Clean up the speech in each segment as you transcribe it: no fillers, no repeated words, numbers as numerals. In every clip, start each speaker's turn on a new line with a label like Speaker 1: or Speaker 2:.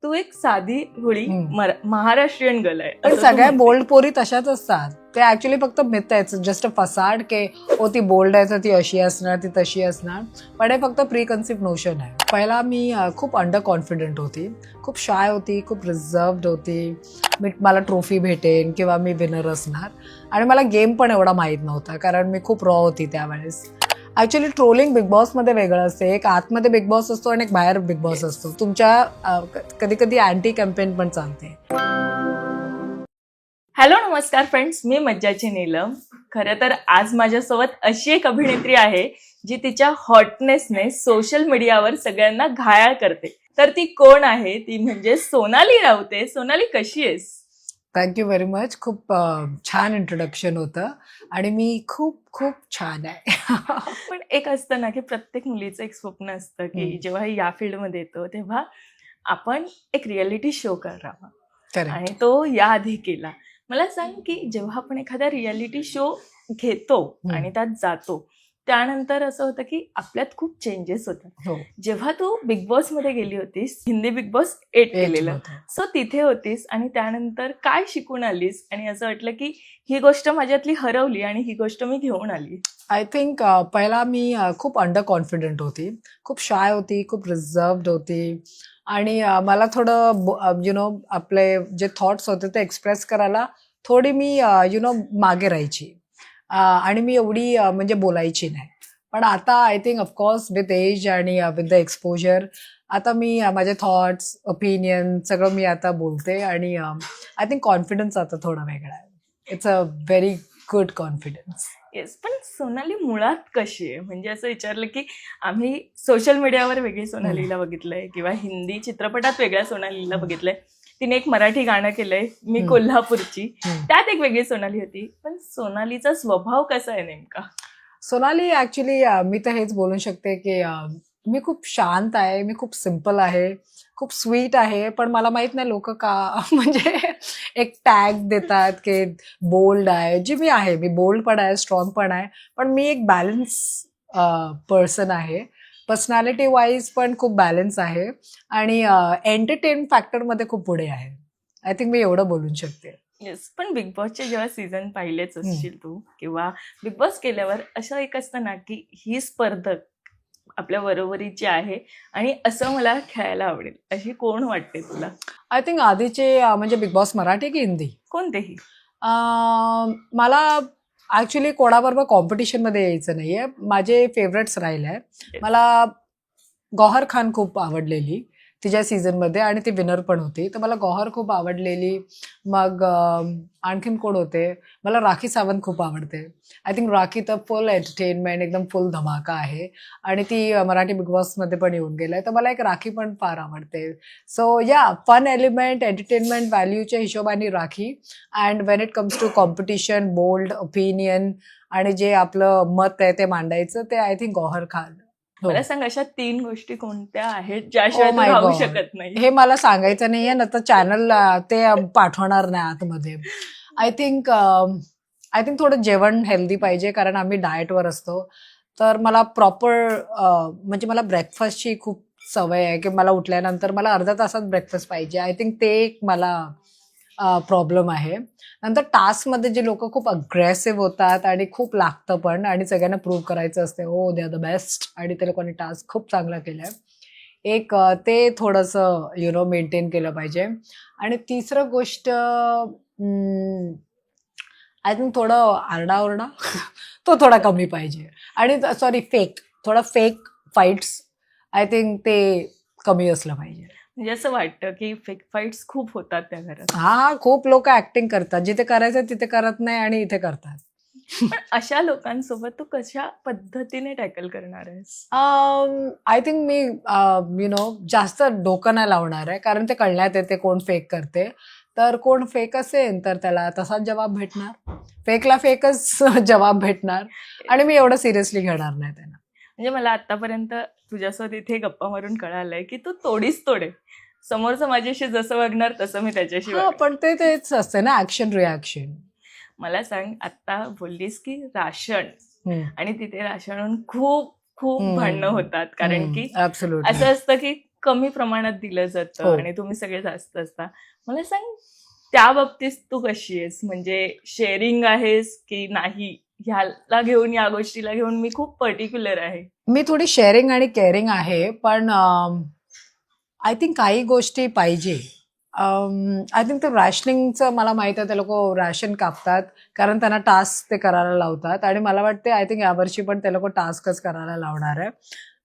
Speaker 1: तू एक साधी भोळी महाराष्ट्रीयन गर्ल आहे
Speaker 2: पण
Speaker 1: असं तू
Speaker 2: सगळ्या
Speaker 1: म्हणते.
Speaker 2: बोल्ड पोरी तशाच असतात. ते ऍक्च्युली फक्त मिथ आहे, जस्ट अ फसाड के ओ ती बोल्ड आहे तर ती अशी असणार ती तशी असणार, पण हे फक्त प्री कन्सिप्ट नोशन आहे. पहिला मी खूप अंडर कॉन्फिडंट होती, खूप शाय होती, खूप रिझर्व्ड होती. मला ट्रॉफी भेटेन किंवा मी विनर असणार, आणि मला गेम पण एवढा माहीत नव्हता कारण मी खूप रॉ होती त्यावेळेस. ऍक्च्युली ट्रोलिंग बिग बॉसमध्ये वेगळं असते, एक आतमध्ये बिग बॉस असतो आणि एक बाहेर बिग बॉस असतो. तुमच्या कधी कधी अँटी कॅम्पेन पण चालते.
Speaker 1: हॅलो नमस्कार फ्रेंड्स, मी मज्जाची नीलम. खरं तर आज माझ्यासोबत अशी एक अभिनेत्री आहे जी तिच्या हॉटनेसने सोशल मीडियावर सगळ्यांना घायाळ करते. तर ती कोण आहे? ती म्हणजे सोनाली राऊते. सोनाली, कशी आहेस?
Speaker 2: Thank you very much. खूप छान इंट्रोडक्शन होतं आणि मी खूप खूप छान आहे.
Speaker 1: पण एक असतं ना की प्रत्येक मुलीचं एक स्वप्न असतं की जेव्हा या फील्डमध्ये येतो तेव्हा आपण एक रियालिटी शो करावा, आणि
Speaker 2: करेक्ट.
Speaker 1: तो याआधी केला. मला सांग की जेव्हा आपण एखादा रियालिटी शो घेतो आणि त्यात जातो, त्यानंतर असं होतं की आपल्यात खूप चेंजेस होतात.
Speaker 2: हो.
Speaker 1: जेव्हा तू बिग बॉस मध्ये गेली होतीस, हिंदी बिग बॉस 8 केलेलं,
Speaker 2: मध्ये.
Speaker 1: सो तिथे होतीस आणि त्यानंतर काय शिकून आलीस आणि असं वाटलं की ही गोष्ट माझ्यातली हरवली आणि ही गोष्ट मी घेऊन आली?
Speaker 2: आय थिंक पहिला मी खूप अंडर कॉन्फिडंट होती, खूप शाय होती, खूप रिझर्व्ड होती, आणि मला थोडं आपले जे थॉट्स होते ते एक्सप्रेस करायला थोडी मी मागे राहायची, आणि मी एवढी म्हणजे बोलायची नाही. पण आता I think of course with age आणि विथ द एक्सपोजर आता मी माझे थॉट्स ओपिनियन सगळं मी आता बोलते, आणि आय थिंक कॉन्फिडन्स आता थोडा वेगळा आहे. It's a very good confidence.
Speaker 1: Yes, पण सोनाली मुळात कशी आहे? म्हणजे असं विचारलं की आम्ही सोशल मीडियावर वेगळी सोनालीला बघितलंय किंवा हिंदी चित्रपटात वेगळ्या सोनालीला बघितलंय. तिने एक मराठी गाणं केलंय, मी कोल्हापूरची, त्यात एक वेगळी सोनाली होती. पण सोनालीचा स्वभाव कसा आहे नेमका?
Speaker 2: सोनाली ऍक्च्युली मी तर हेच बोलू शकते की मी खूप शांत आहे, मी खूप सिम्पल आहे, खूप स्वीट आहे. पण मला माहित नाही लोक का म्हणजे एक टॅग देतात की बोल्ड आहे. जी मी आहे, मी बोल्ड पण आहे, स्ट्रॉंग पण आहे, पण मी एक बॅलन्स पर्सन आहे. पर्सनॅलिटी वाईज पण खूप बॅलन्स आहे, आणि एंटरटेन फॅक्टरमध्ये खूप पुढे आहे. आय थिंक मी एवढं बोलू शकते.
Speaker 1: येस, पण बिग बॉसचे जेव्हा सीझन पाहिलेच असशील तू, किंवा बिग बॉस केल्यावर असं एक असतं ना की ही स्पर्धक आपल्या बरोबरीची आहे आणि असं मला खेळायला आवडेल, अशी कोण वाटते तुला?
Speaker 2: आय थिंक आधीचे म्हणजे बिग बॉस मराठी की हिंदी,
Speaker 1: कोणतेही.
Speaker 2: मला ऍक्च्युली कोणाबरोबर कॉम्पिटिशनमध्ये यायचं नाहीये. माझे फेवरेट्स राहिले आहे. मला गौहर खान खूप आवडलेली तिच्या सीझनमध्ये, आणि ती विनर पण होती, तर मला गौहर खूप आवडलेली. मग आणखीन कोण होते? मला राखी सावंत खूप आवडते. आय थिंक राखी तर फुल एंटरटेनमेंट, एकदम फुल धमाका आहे, आणि ती मराठी बिग बॉसमध्ये पण येऊन गेलाय, तर मला एक राखी पण फार आवडते. सो या फन एलिमेंट, एंटरटेनमेंट व्हॅल्यूच्या हिशोबाने Rakhi, and when it comes to competition, bold opinion आणि जे आपलं मत आहे ते मांडायचं, ते आय थिंक गौहर खान.
Speaker 1: मला सांग, अशा 3 गोष्टी कोणत्या आहेत ज्याशिवाय
Speaker 2: ओ
Speaker 1: तू
Speaker 2: माय
Speaker 1: राहू
Speaker 2: गॉड,
Speaker 1: शकत नाही?
Speaker 2: हे मला सांगायचं नाहीये ना, तर चॅनल ते पाठवणार नाही आतमध्ये. आय थिंक थोडं जेवण हेल्दी पाहिजे, कारण आम्ही डाएटवर असतो. तर मला प्रॉपर म्हणजे मला ब्रेकफास्टची खूप सवय आहे की मला उठल्यानंतर मला अर्ध्या तासात ब्रेकफास्ट पाहिजे. आय थिंक ते एक मला प्रॉब्लेम आहे. नंतर टास्कमध्ये जे लोक खूप अग्रेसिव्ह होतात आणि खूप लागतं पण, आणि सगळ्यांना प्रूव्ह करायचं असते, ओ दे आर द बेस्ट, आणि त्या लोकांनी टास्क खूप चांगला केलाय. एक ते थोडंसं मेंटेन केलं पाहिजे. आणि तिसरं गोष्ट, आय थिंक थोडं आरडाओरडा तो थोडा कमी पाहिजे. आणि सॉरी, थोडा फेक फाईट्स, आय थिंक ते कमी असलं पाहिजे.
Speaker 1: म्हणजे असं वाटतं की फेक फाईट्स खूप होतात त्या घरात.
Speaker 2: हा, खूप लोक ऍक्टिंग करतात, जिथे करायचं तिथे करत नाही आणि इथे करतात.
Speaker 1: पण अशा लोकांसोबत तू कशा पद्धतीने टॅकल करणार आहेस?
Speaker 2: आय थिंक मी जास्त डोकं नाही लावणार आहे, कारण ते कळण्यात येते कोण फेक करते. तर कोण फेक असेल तर त्याला तसाच जवाब भेटणार, फेकला फेकच जवाब भेटणार, आणि मी एवढं सिरियसली घेणार नाही त्यांना.
Speaker 1: म्हणजे मला आतापर्यंत तुझ्यासोबत इथे गप्पा मारून कळालंय की तू तोडीस तोडे. समोरचं माझ्याशी जसं वागणार तसं मी त्याच्याशी
Speaker 2: हा,
Speaker 1: वागणार.
Speaker 2: पण तेच असते ना, ऍक्शन रिॲक्शन.
Speaker 1: मला सांग, आता बोललीस की राशन, आणि तिथे राशनहून खूप खूप भांडणं होतात, कारण की
Speaker 2: ऍब्सोल्युटली.
Speaker 1: असं असतं की कमी प्रमाणात दिलं जातं
Speaker 2: हो.
Speaker 1: आणि तुम्ही सगळे जास्त असता. मला सांग, त्या बाबतीत तू कशी आहेस? म्हणजे शेअरिंग आहेस की नाही? ह्याला घेऊन, या गोष्टीला घेऊन मी खूप पर्टिक्युलर आहे.
Speaker 2: मी थोडी शेअरिंग आणि केअरिंग आहे, पण आय थिंक काही गोष्टी पाहिजे. आय थिंक ते रॅशनिंगचं मला माहित आहे, ते लोक रॅशन कापतात कारण त्यांना टास्क ते करायला लावतात आणि मला वाटते आय थिंक यावर्षी पण ते लोक टास्कच करायला लावणार आहे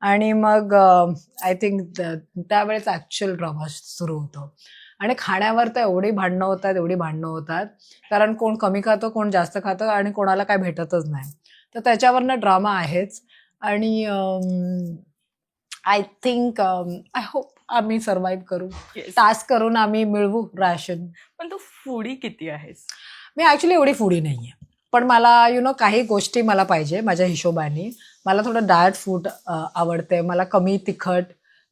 Speaker 2: आणि मग आय थिंक त्यावेळेस ऍक्च्युअल ड्रामा सुरू होतो आणि खाण्यावर तर एवढी भांडणं होतात कारण कोण कमी खातं, कोण जास्त खातं आणि कोणाला काय भेटतच नाही. तर त्याच्यावरनं ड्रामा आहेच आणि आय थिंक आय होप आम्ही सर्व्हाइव्ह करू.
Speaker 1: Yes.
Speaker 2: टास्क करून आम्ही मिळवू रॅशन.
Speaker 1: पण तू फूडी किती आहेस?
Speaker 2: मी ऍक्च्युली एवढी फूडी नाहीये, पण मला काही गोष्टी मला पाहिजे माझ्या हिशोबाने. मला थोडं डाएट फूड आवडते, मला कमी तिखट.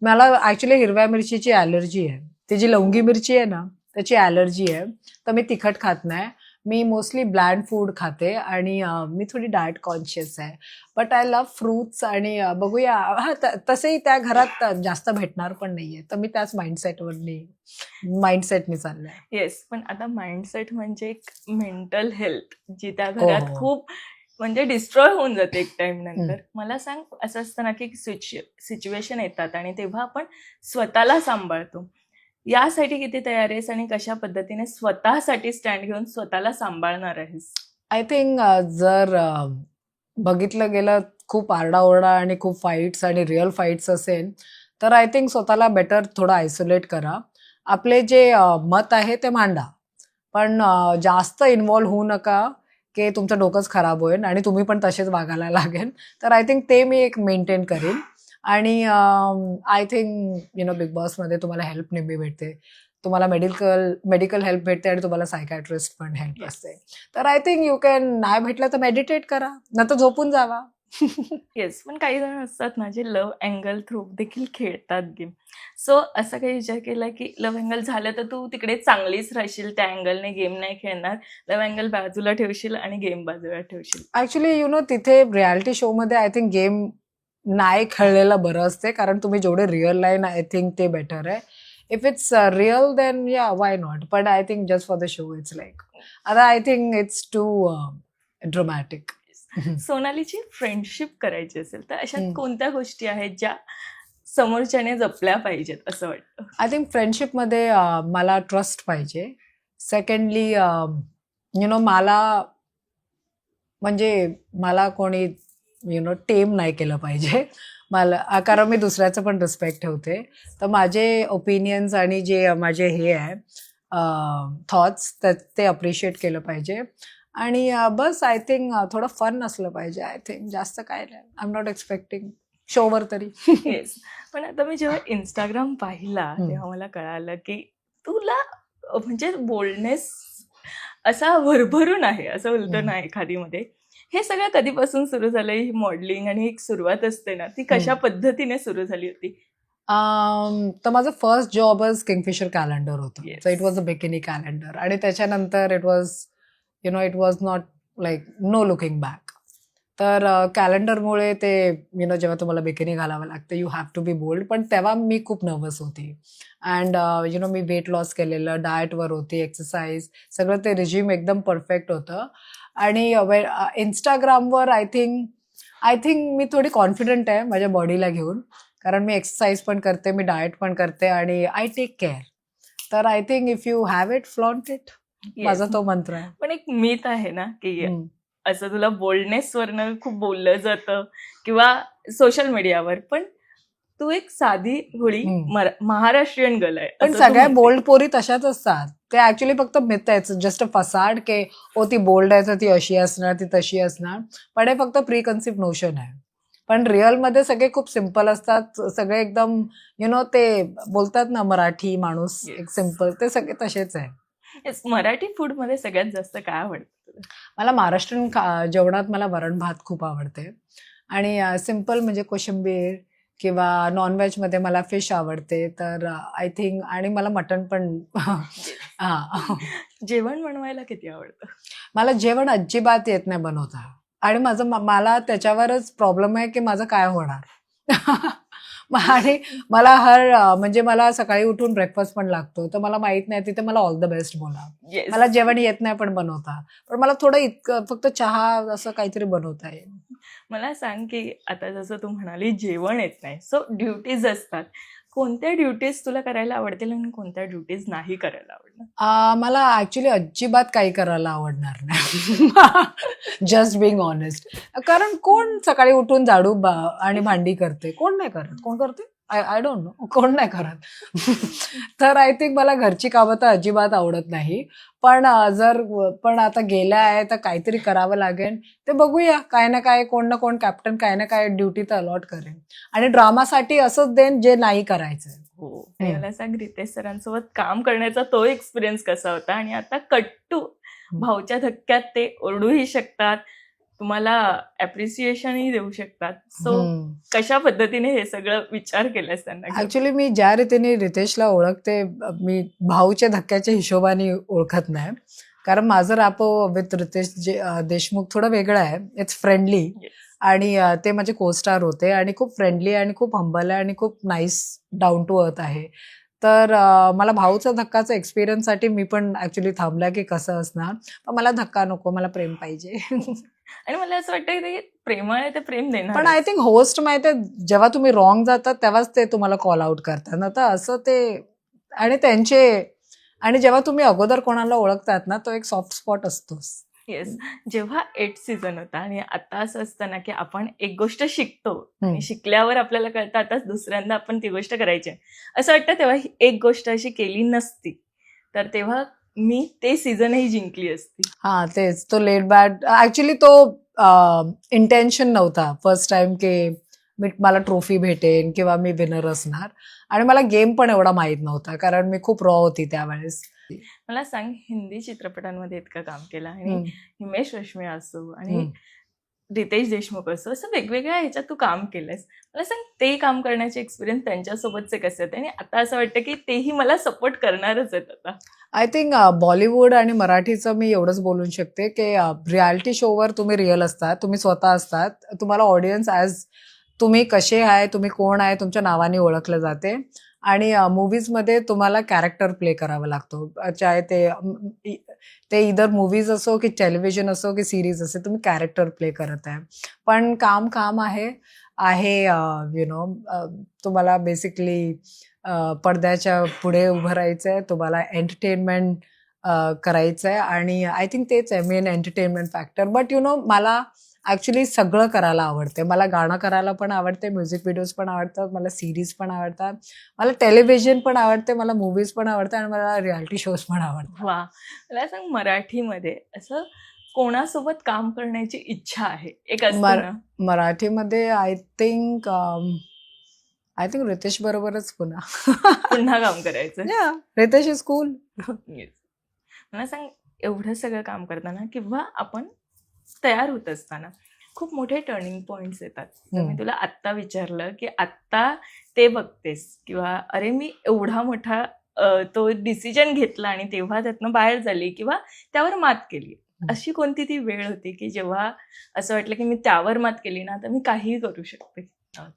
Speaker 2: मला ऍक्च्युली हिरव्या मिरचीची ॲलर्जी आहे. ती जी लवंगी मिरची आहे ना, त्याची ॲलर्जी आहे, तर मी तिखट खात नाही. मी मोस्टली ब्लँड फूड खाते आणि मी थोडी डाएट कॉन्शियस आहे. बट आय लव्ह फ्रुट्स आणि बघूया. तसंही त्या घरात जास्त भेटणार पण नाहीये, तर मी त्याच माइंडसेटने चाललंय.
Speaker 1: येस, पण आता माइंडसेट म्हणजे एक मेंटल हेल्थ जी त्या
Speaker 2: हो,
Speaker 1: घरात
Speaker 2: हो.
Speaker 1: खूप म्हणजे डिस्ट्रॉय होऊन जाते एक टाइम नंतर. मला सांग, असं असतं ना की सिच्युएशन येतात आणि तेव्हा आपण स्वतःला सांभाळतो. यासाठी किती तयार आहेस आणि कशा पद्धतीने स्वतःसाठी स्टँड घेऊन स्वतःला सांभाळणार आहेस?
Speaker 2: आय थिंक जर बघितलं गेलं खूप आरडाओरडा आणि खूप फाईट्स आणि रिअल फाईट्स असेल, तर आय थिंक स्वतःला बेटर थोडं आयसोलेट करा. आपले जे मत आहे ते मांडा, पण जास्त इन्व्हॉल्व्ह होऊ नका की तुमचं डोकंच खराब होईल आणि तुम्ही पण तसेच वागायला लागेल. तर आय थिंक ते मी एक मेंटेन करेन आणि आय थिंक बिग बॉसमध्ये तुम्हाला हेल्प नेहमी भेटते. तुम्हाला मेडिकल हेल्प भेटते आणि तुम्हाला सायकॅट्रिस्ट पण हेल्प असते. तर आय थिंक यू कॅन. नाही भेटलं तर मेडिटेट करा, नाही तर झोपून जावा.
Speaker 1: येस, पण काही जण असतात ना जे लव्ह अँगल थ्रू देखील खेळतात गेम. सो असा काही विचार केला की लव्ह अँगल झालं तर तू तिकडे चांगलीच राहशील, त्या अँगलने गेम नाही खेळणार, लव्ह अँगल बाजूला ठेवशील आणि गेम बाजूला ठेवशील?
Speaker 2: ऍक्च्युली तिथे रियालिटी शो मध्ये आय थिंक गेम नाही खेळलेलं बरं असते, कारण तुम्ही जेवढे रिअल लाईन आय थिंक ते बेटर आहे. इफ इट्स रिअल देन या why not, but I think just for the show it's like आता I think it's too dramatic.
Speaker 1: सोनालीची फ्रेंडशिप करायची असेल तर अशा
Speaker 2: हम्म.
Speaker 1: कोणत्या गोष्टी आहेत ज्या समोरच्याने जपल्या पाहिजेत असं वाटतं?
Speaker 2: आय थिंक फ्रेंडशिपमध्ये मला ट्रस्ट पाहिजे. सेकंडली मला मला कोणी टेम नाही केलं पाहिजे. कारण मी दुसऱ्याचं पण रिस्पेक्ट ठेवते. तर माझे ओपिनियन्स आणि जे माझे हे आहे थॉट्स ते अप्रिशिएट केलं पाहिजे आणि बस आय थिंक थोडं फन असलं पाहिजे. आय थिंक जास्त काय नाही. आय एम नॉट एक्सपेक्टिंग शोवर तरी.
Speaker 1: येस, पण आता मी जेव्हा इंस्टाग्राम पाहिला तेव्हा मला कळालं की तुला म्हणजे बोलनेस असा भरभरून आहे, असं बोलतो ना एखादीमध्ये. हे सगळं कधीपासून सुरू झालं? ही मॉडेलिंग आणि एक सुरुवात असते ना, ती कशा पद्धतीने सुरू झाली होती?
Speaker 2: तर माझं फर्स्ट जॉबच किंगफिशर कॅलेंडर होतं.
Speaker 1: Yes.
Speaker 2: So it was a bikini calendar आणि त्याच्यानंतर it was not like no looking back. तर कॅलेंडरमुळे ते जेव्हा तुम्हाला बिकिनी घालावं लागतं, you have to be bold. पण तेव्हा मी खूप नर्वस होती अँड मी वेट लॉस केलेलं, डाएटवर होती, एक्सरसाइज सगळं ते रिजिम एकदम परफेक्ट होतं आणि इंस्टाग्रामवर आय थिंक मी थोडी कॉन्फिडंट आहे माझ्या बॉडीला घेऊन, कारण मी एक्सरसाइज पण करते, मी डाएट पण करते आणि आय टेक केअर. तर I think if you have it, flaunt it. माझा तो मंत्र आहे.
Speaker 1: पण एक मिथ आहे ना की असं तुला बोल्डनेसवरनं खूप बोललं जातं किंवा सोशल मीडियावर, पण तू एक साधी भोळी महाराष्ट्रीयन गर्ल आहे
Speaker 2: पण
Speaker 1: असं तू
Speaker 2: सगळ्या
Speaker 1: म्हणते.
Speaker 2: बोल्ड पोरी तशाच असतात. ते ऍक्च्युली फक्त मिथ आहे, जस्ट अ फसाड के ती बोल्ड आहे तर ती अशी असणार, ती तशी असणार. पण हे फक्त प्री कन्सिप्ट नोशन आहे. पण रिअल मध्ये सगळे खूप सिम्पल असतात, सगळे एकदम ते बोलतात ना मराठी माणूस एक सिम्पल, ते सगळे तसेच आहे.
Speaker 1: Yes, मराठी फूड मध्ये सगळ्यात जास्त काय आवडतं तुला?
Speaker 2: मला महाराष्ट्रीयन जेवणात मला वरण भात खूप आवडते आणि सिम्पल म्हणजे कोशिंबीर किंवा नॉनव्हेजमध्ये मला फिश आवडते. तर आय थिंक आणि मला मटण पण हा.
Speaker 1: जेवण बनवायला किती आवडतं?
Speaker 2: मला जेवण अजिबात येत नाही बनवता आणि मला त्याच्यावरच प्रॉब्लेम आहे की माझं काय होणार. आणि मला म्हणजे मला सकाळी उठून ब्रेकफास्ट पण लागतो, तर मला माहित नाही तिथे मला ऑल द बेस्ट बोला.
Speaker 1: Yes.
Speaker 2: मला जेवण येत नाही पण बनवता, पण मला थोडं इतकं फक्त चहा असं काहीतरी बनवता येईल.
Speaker 1: मला सांग की आता जसं तू म्हणाली जेवण येत नाही, सो ड्युटीज असतात. कोणत्या ड्युटीज तुला करायला आवडतील आणि कोणत्या ड्युटीज नाही करायला आवडणार?
Speaker 2: मला ऍक्च्युली अजिबात काही करायला आवडणार नाही. Just being honest. कारण कोण सकाळी उठून झाडू आणि भांडी करते? कोण नाही करत. कोण करते? I don't know. कोण नाही करत. तर आय थिंक मला घरची कामं तर अजिबात आवडत नाही. पण पण आता गेल्या आहे तर काहीतरी करावं लागेल. ते बघूया, काय ना काय कोण ना कोण कॅप्टन काय ना काय ड्युटी तर अलॉट करेन. आणि ड्रामासाठी असंच देईन जे नाही करायचं.
Speaker 1: हो. आणि मला सांग रितेश सरांसोबत काम करण्याचा तो एक्सपिरियन्स कसा होता? आणि आता कट्टू भाऊच्या धक्क्यात ते ओरडूही शकतात, तुम्हाला अप्रिसिएशनही देऊ शकतात. सो कशा पद्धतीने हे सगळं विचार केलास त्यांना घेऊन?
Speaker 2: ऍक्च्युली मी ज्या रीतीने रितेशला ओळखते, मी भाऊच्या धक्क्याच्या हिशोबाने ओळखत नाही. कारण माझं रॅपो विथ रितेश देशमुख थोडं वेगळं आहे. It's friendly.
Speaker 1: Yes.
Speaker 2: आणि ते माझे को-स्टार होते आणि खूप फ्रेंडली आणि खूप हंबल आहे आणि खूप नाईस डाऊन टू अर्थ आहे. तर मला भाऊचा धक्काचा एक्सपिरियन्ससाठी मी पण ऍक्च्युली थांबल्या की कसं असणार. पण मला धक्का नको, मला प्रेम पाहिजे.
Speaker 1: आणि मला असं वाटतं की ते प्रेमळ आहे, ते प्रेम देणार.
Speaker 2: पण आय थिंक होस्ट माहिती जेव्हा तुम्ही रॉंग जातात तेव्हाच ते तुम्हाला कॉल आउट करतात ना. तर असं ते आणि आणि जेव्हा तुम्ही अगोदर कोणाला ओळखतात ना, तो एक सॉफ्ट स्पॉट असतोच.
Speaker 1: येस. जेव्हा 8 सीझन होता आणि आता असं असतं ना की आपण एक गोष्ट शिकतो आणि शिकल्यावर आपल्याला कळतं आता दुसऱ्यांदा आपण ती गोष्ट करायची आहे. असं वाटतं तेव्हा ही एक गोष्ट अशी केली नसती तर तेव्हा मी ते सीझनही जिंकली असती.
Speaker 2: हा तेच, तो लेट बॅट ऍक्च्युली तो इंटेन्शन नव्हता फर्स्ट टाइम की मला ट्रॉफी भेटेन किंवा मी विनर असणार. आणि मला गेम पण एवढा माहित नव्हता कारण मी खूप रॉ होती त्यावेळेस.
Speaker 1: मला सांग, हिंदी चित्रपटांमध्ये इतकं काम केलं आणि हिमेश रेशमिया असो आणि रितेश देशमुख असो, असं वेगवेगळ्या ह्याच्यात तू काम केलंयस. मला सांग, ते काम करण्याचे एक्सपिरियन्स त्यांच्यासोबतचे कसे आहेत? आणि आता असं वाटतं की तेही मला सपोर्ट करणारच आहेत आता.
Speaker 2: आय थिंक बॉलिवूड आणि मराठीचं मी एवढंच बोलू शकते की रियालिटी शोवर तुम्ही रिअल असतात, तुम्ही स्वतः असतात. तुम्हाला ऑडियन्स ॲज तुम्ही कसे आहे, तुम्ही कोण आहे, तुमच्या नावाने ओळखलं जाते. आणि मूव्हीजमध्ये तुम्हाला कॅरेक्टर प्ले करावा लागतो. चाहे ते इधर मूव्हीज असो की टेलिव्हिजन असो की सिरीज असो, तुम्ही कॅरेक्टर प्ले करत आहे. पण काम आहे यु नो तुम्हाला बेसिकली पडद्याच्या पुढे उभं राहायचं आहे, तुम्हाला एंटरटेनमेंट करायचं आहे. आणि आय थिंक तेच आहे मेन एंटरटेनमेंट फॅक्टर. बट मला ऍक्च्युली सगळं करायला आवडते. मला गाणं करायला पण आवडते, म्युझिक व्हिडिओज पण आवडतात, मला सिरीज पण आवडतात, मला टेलिव्हिजन पण आवडते, मला मूव्हीज पण आवडते आणि मला रियालिटी शोज पण आवडतात.
Speaker 1: वा. मला सांग, मराठीमध्ये असं कोणासोबत काम करण्याची इच्छा आहे? एक असतं ना.
Speaker 2: मराठीमध्ये आय थिंक रितेश बरोबरच
Speaker 1: पुन्हा काम करायचं.
Speaker 2: Ritesh is cool.
Speaker 1: मला सांग, एवढं सगळं काम करताना किंवा आपण तयार होत असताना खूप मोठे टर्निंग पॉइंट्स येतात. तर मी तुला आत्ता विचारलं की आत्ता ते बघतेस किंवा अरे मी एवढा मोठा तो डिसिजन घेतला आणि तेव्हा त्यातनं बाहेर झाली किंवा त्यावर मात केली, अशी कोणती ती वेळ होती की जेव्हा असं वाटलं की मी त्यावर मात केली ना तर मी काहीही करू शकते?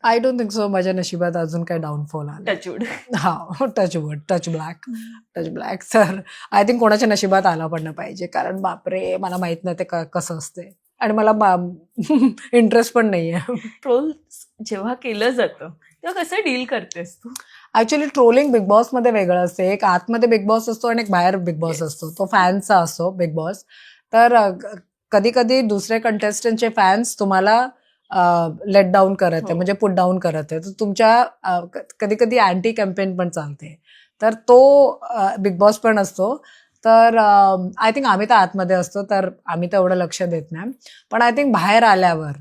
Speaker 2: I don't think so. माझ्या नशिबात अजून काही डाऊनफॉल आला.
Speaker 1: टचवूड.
Speaker 2: हा, टच ब्लॅक. तर आय थिंक कोणाच्या नशिबात आला पण नाही पाहिजे. कारण बापरे, मला माहित नाही ते कसं असते आणि मला इंटरेस्ट पण नाहीये.
Speaker 1: ट्रोल्स जेव्हा केलं जातं तेव्हा कसं डील करतेस तू?
Speaker 2: ऍक्च्युली ट्रोलिंग बिग बॉस मध्ये वेगळं असते. एक आतमध्ये बिग बॉस असतो आणि एक बाहेर बिग बॉस असतो. तो फॅन्सचा असतो बिग बॉस. तर कधी कधी दुसरे कंटेस्टंटचे फॅन्स तुम्हाला लेट डाऊन करत आहे, म्हणजे पुट डाऊन करत आहे. तर तुमच्या कधी कधी अँटी कॅम्पेन पण चालते. तर तो बिग बॉस पण असतो. तर आय थिंक आम्ही तर आतमध्ये असतो तर आम्ही तर एवढं लक्ष देत नाही. पण आय थिंक बाहेर आल्यावर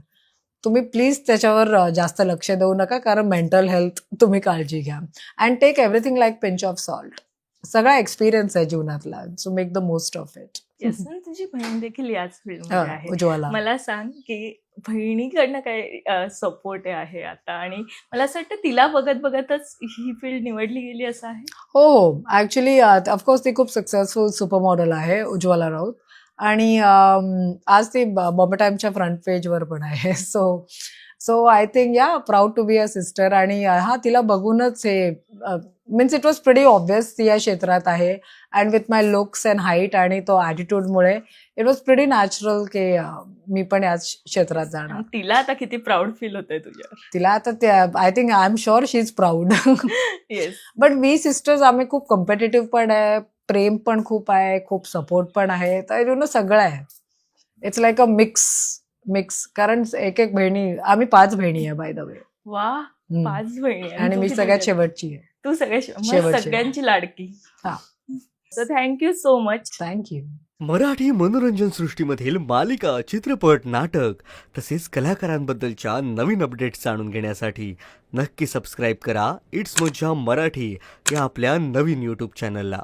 Speaker 2: तुम्ही प्लीज त्याच्यावर जास्त लक्ष देऊ नका. कारण मेंटल हेल्थ तुम्ही काळजी घ्या. And take everything like pinch of salt. सगळा एक्सपिरियन्स आहे जीवनातला. So make the most of it.
Speaker 1: तुझी बहीण देखील याच फील्डमध्ये आहे.
Speaker 2: उज्ज्वला.
Speaker 1: मला सांग की बहिणीकडनं काय सपोर्ट आहे आता? आणि मला असं वाटतं तिला बघत बघतच ही फील्ड निवडली गेली असं आहे.
Speaker 2: हो, ऍक्च्युली ऑफकोर्स ती खूप सक्सेसफुल सुपर मॉडेल आहे, उज्ज्वला राऊत. आणि आज ती बॉम्बे टाइमच्या फ्रंट पेजवर पण आहे. So I think proud to be a sister. आणि तिला बघूनच हे means it was pretty obvious ती या क्षेत्रात आहे. And with my looks and height आणि तो ॲटिट्यूडमुळे इट वॉज प्रिटी नॅचरल की मी पण याच क्षेत्रात जाणार.
Speaker 1: आणि तिला आता किती प्राऊड फील होतंय तुझ्यावर.
Speaker 2: तिला आता I think I am sure she is proud.
Speaker 1: Yes.
Speaker 2: But we sisters आम्ही खूप कम्पिटेटिव्ह पण आहे, प्रेम पण खूप आहे, खूप सपोर्ट पण आहे. तर सगळं आहे. It's like a mix. कारण एक बहिणी, आम्ही 5 बहिणी आहे बाय द वे.
Speaker 1: वा, 5 बहिणी
Speaker 2: आणि मी सगळ्यात शेवटची आहे.
Speaker 1: तू
Speaker 2: शेवटची.
Speaker 1: सगळ्यांची लाडकी.
Speaker 2: हा.
Speaker 1: So thank you so much.
Speaker 2: Thank you.
Speaker 3: Marathi मनोरंजन सृष्टीमधील मालिका, चित्रपट, नाटक तसेच कलाकारांबद्दलच्या नवीन अपडेट्स जाणून घेण्यासाठी नक्की सबस्क्राईब करा इट्स मज्जा मराठी या आपल्या नवीन यूट्यूब चॅनलला.